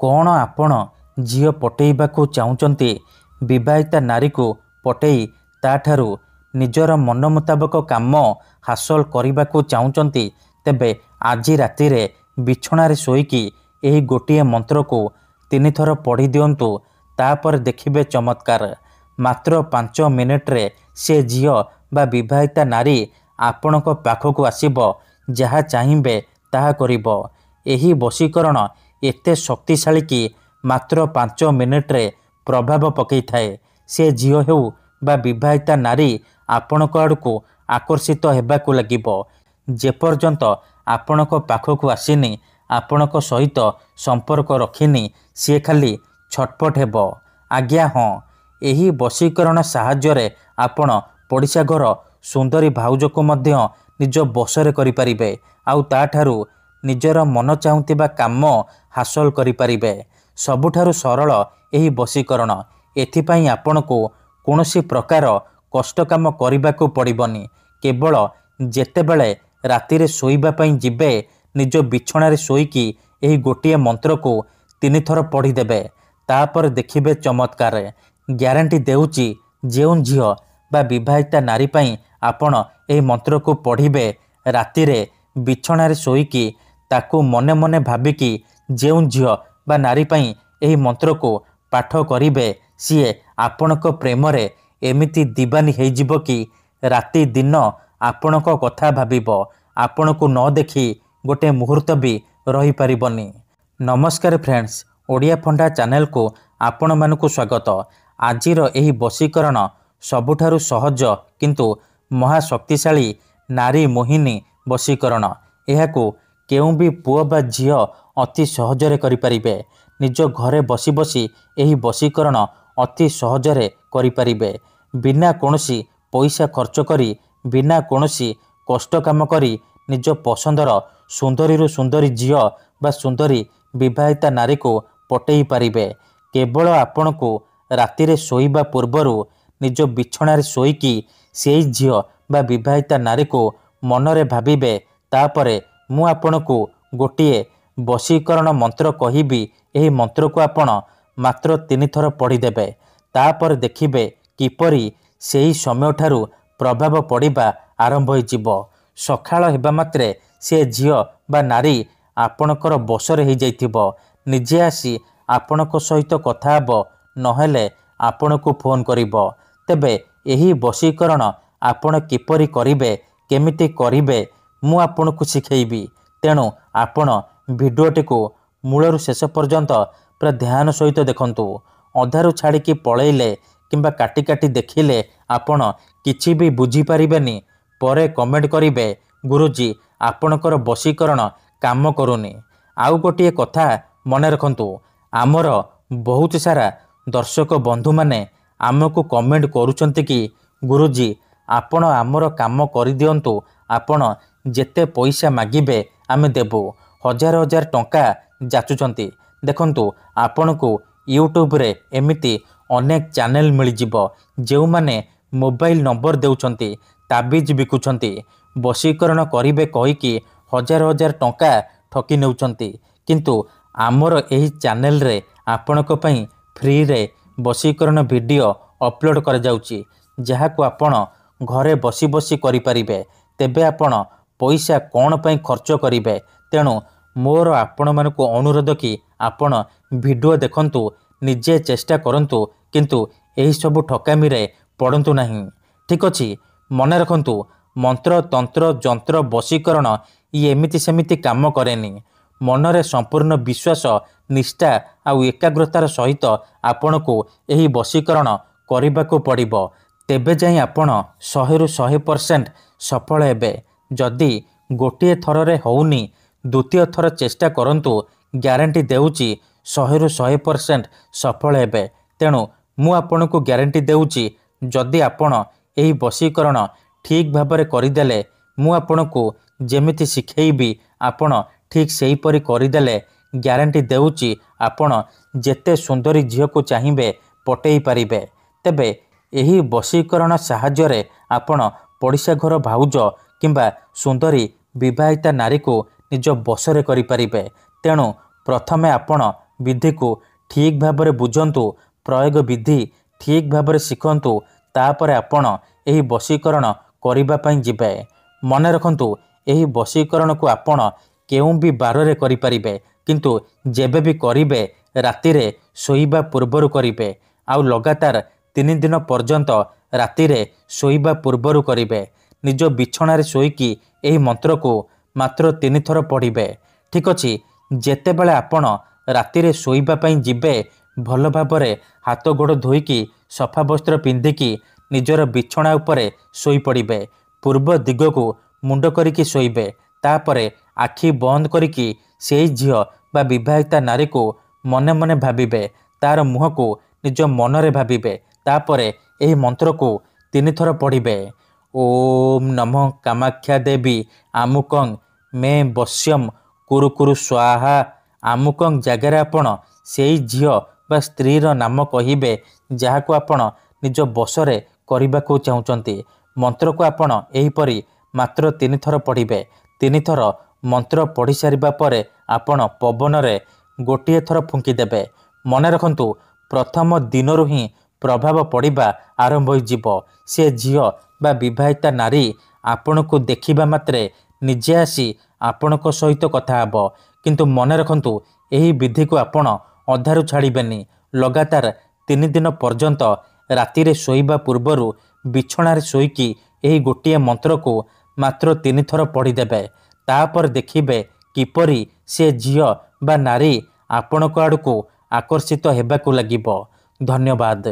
कौन आपण झील पटेइबाकू चाहुचंती विवाहिता नारी को पटेई ताठारू निजर मन मुताबक काम हासिल करने चाहुचंती तेबे आज रातिरे बिछणारे शोईकी एही गोटिए मंत्र को 3 थर पढ़ी दिंतु तापर देखिबे चमत्कार। मात्र 5 मिनिट्रे से झील बा विवाहिता नारी आपणक पाखक आसिब जहाँ चाहिए ताहा करिब। एही वशीकरण एते शक्तिशाली कि मात्र 5 मिनिट्रे प्रभाव पकई थाए। से झील हेउ बा विवाहिता नारी आपणक आड़कू आकर्षित हेबाकू लागिब। जेपर्यंत आपणक पाखक आसिनी आपणक सहित संपर्क रखिनी सी खाली छटपट हेब। आज्ञा हाँ, एही वशीकरण साहाय्य आपण पड़िशा घर सुंदरी भाउज को मध्य निज बसरे करिपारिबे आउ ताठारू निजर मन चाहुतिबा काम हासिल करिपारिबे। सबुठारू सरल एही वशीकरण। एथिपाई आपणको कौनसी प्रकार कष्ट काम करिबाकू पड़िबनी। केवल जेतेबेले रातिरे शोइबा पई जिबे निज बिछणारे शोईकी एही गोटिए मंत्र को 3 थर पढ़ी देबे तापर देखिबे चमत्कार। ग्यारंटी देउची जेउन झील बा विवाहिता नारी पई आपण एही मंत्र को पढ़िबे रातिरे बिछणारे शोईकी ताकू मने मने भाबिकी जेउन झील बा नारी पई एही मंत्र को पाठ करिबे सीए आपणक प्रेमरे एमिति दीवानी हेजिबो कि राति दिन आपणक कथा भाबिबो। आपणको न देखी गोटे मुहूर्त भी रही पारिबनी। नमस्कार फ्रेंड्स, ओडिया फंडा चैनल को आपण मानकु स्वागत। आजिर एही वशीकरण सबुठारु सहज किंतु महाशक्तिशाली नारी मोहिनी वशीकरण। एहाकू केउ भी पुओ बा झील अति सहजरे करि परिबे। निज घरे बसी बसी एही वशीकरण अति सहजरे करि परिबे। बिना कोनोसी पैसा खर्च करी बिना कोनोसी कष्ट काम करी निज पसंदर सुंदरी सुंदरी झील बा सुंदरी विवाहिता नारी को पटेई पारिबे। केवल आपण को रातिरे शोइबा पूर्वरु निज बिछणारे शोईकी सेई झील बा विवाहिता नारी को मनरे भाबिबे। तापरे मु आपण को गोटिए वशीकरण मंत्र कहिबी। एही मंत्र को आपण मात्र 3 थर पढ़ी देबे तापर देखिबे किपरि सेही समय ठारू प्रभाव पड़िबा आरंभ होइजिबो। सखाळ हेबा मात्रे से झील बा नारी आपणकर बसरे हो जाइथिबो। निजे आसी आपणक सहित कथा हबो नहेले आपणको फोन करिबो। तेबे एही वशीकरण आपण किपरि करिबे केमिति करिबे मु आपणको सिखेइबी। तेणु आपण भिडियोटी को मूलरू शेष पर्यंत पूरा ध्यान सहित देखंतु। अधारू छाड़िकी पळेइले किंबा काटी काटी देखिले आपण किछि भी बुझी पारिबेनी। परे कमेंट करिबे गुरुजी आपणकर वशीकरण काम करूनी। आउ गोटिए कथा मने रखंतु, आमर बहुत सारा दर्शक बंधु माने आमको कमेंट करूचंती कि गुरुजी आपण आमर काम करि दियंतु। आपण जेते पैसा मागिबे आमे देबु। हजार हजार टंका जाचुचंती। देखंतु आपणको यूट्यूब रे एमिति अनेक चैनल मिल जिवो जेउ माने मोबाइल नंबर देउचंती, ताबीज बिकुचंती, वशीकरण करिबे कहिकी हजार हजार टंका ठकी नेउचंती। किंतु आमर एही चैनल रे आपणको पई फ्री रे वशीकरण वीडियो अपलोड कर जाउची जहाको आपण घरे बसी बसी करि परिबे। तेबे आपण पैसा कोन पई खर्च करिबे। तेणु मोर आपण मानकु अनुरोध कि आपण वीडियो देखंतु, निजे चेष्टा करंतु किंतु एही सबु ठकामी रे पड़ंतु नहीं। ठीक अछि, मने रखंतु मंत्र तंत्र जंत्र वशीकरण ये एमिति सेमिति काम करेनी। मनरे संपूर्ण विश्वास निष्ठा आउ एकाग्रतार सहित आपण को एही वशीकरण करिबाकू पड़िबो। तेबे जाई आपण 100% सफल हेबे। जदि गोटिए थररे होउनी द्वितीय थर चेष्टा करंतु, ग्यारंटी देउची 100% सफल हेबे। तेणु मु आपण को ग्यारंटी देउची जदि आपण एही वशीकरण ठीक भाबरे करिदेले मु आपण को जेमिति सिखेइबी आपण ठीक सेही परि करिदेले ग्यारंटी देउची आपण जेते सुंदरी झील को चाहिए पटेई पारिबे। तेबे एही वशीकरण साहाय्य रे आपण पड़िशा घर भाउज किंबा सुंदरी विवाहिता नारी को निज बसरे करि परिबे। तेणु प्रथमे आपण विधि को ठीक भाव बुझंतु, प्रयोग विधि ठीक भाव शिखंतु, तापर आपण एही वशीकरण करिबा पई जिबे। मने रखंतु एही वशीकरण को आपण केउ भी बारे करि परिबे, किंतु जेबे भी करिबे रातिरे सोइबा पूर्वरु करिबे। आउ लगातार 3 दिन पर्यंत रातिरे सोइबा पूर्वरु करिबे। निज बिछणारे सोईकी एही मंत्र को मात्र 3 थर पढ़िबे। ठीक अछि। जेतेबेले आपण रातिरे सोइबा पई जिबे भल भाबरे हाथ गोड़ धोईकी सफा वस्त्र पिंधिकी निजर बिछणा उपरे सोई पड़िबे। पूर्व दिग को मुंड करिकी सोइबे। तापरे आखि बंद करिकी सेई झियो बा विवाहिता नारी को मने मने भाबिबे। तार मुह को निज मनरे भाबिबे। तापरे एही मंत्र को 3 थर पढ़िबे। ओम नमः कामाख्या देवी आमुकं मे वश्यम कुरु कुरु स्वाहा। आमुकं जगार आपण सेई झियो बा स्त्रीर नाम कहिबे जहाको आपण निज बसरे करने को चाहते। मंत्र को आपण एहीपरि मात्र 3 थर पढ़िबे। 3 थर मंत्र पढ़ी सारिबा परे आपण पवन रे गोटिए थर फुंकीदेवे। मने रखंतु प्रथम दिनरु ही प्रभाव पड़िबा आरंभ होइजिब। से झियो बा विवाहिता नारी आपण को देखिबा मात्रे निजे आसी आपणक सहित कथा हब। किंतु मने रखंतु एही विधि को आपण अधारु छाड़िबेनी। लगातार 3 दिन पर्यंत रातिरे सोइबा पूर्वरु बिछणारे सोईकी एही गोटिए मंत्र को मात्र 3 थर पढ़ीदेवे। तापर देखिबे किपरि से झियो बा नारी आपणक आड़को आकर्षित हेबाकु लागिब। धन्यवाद।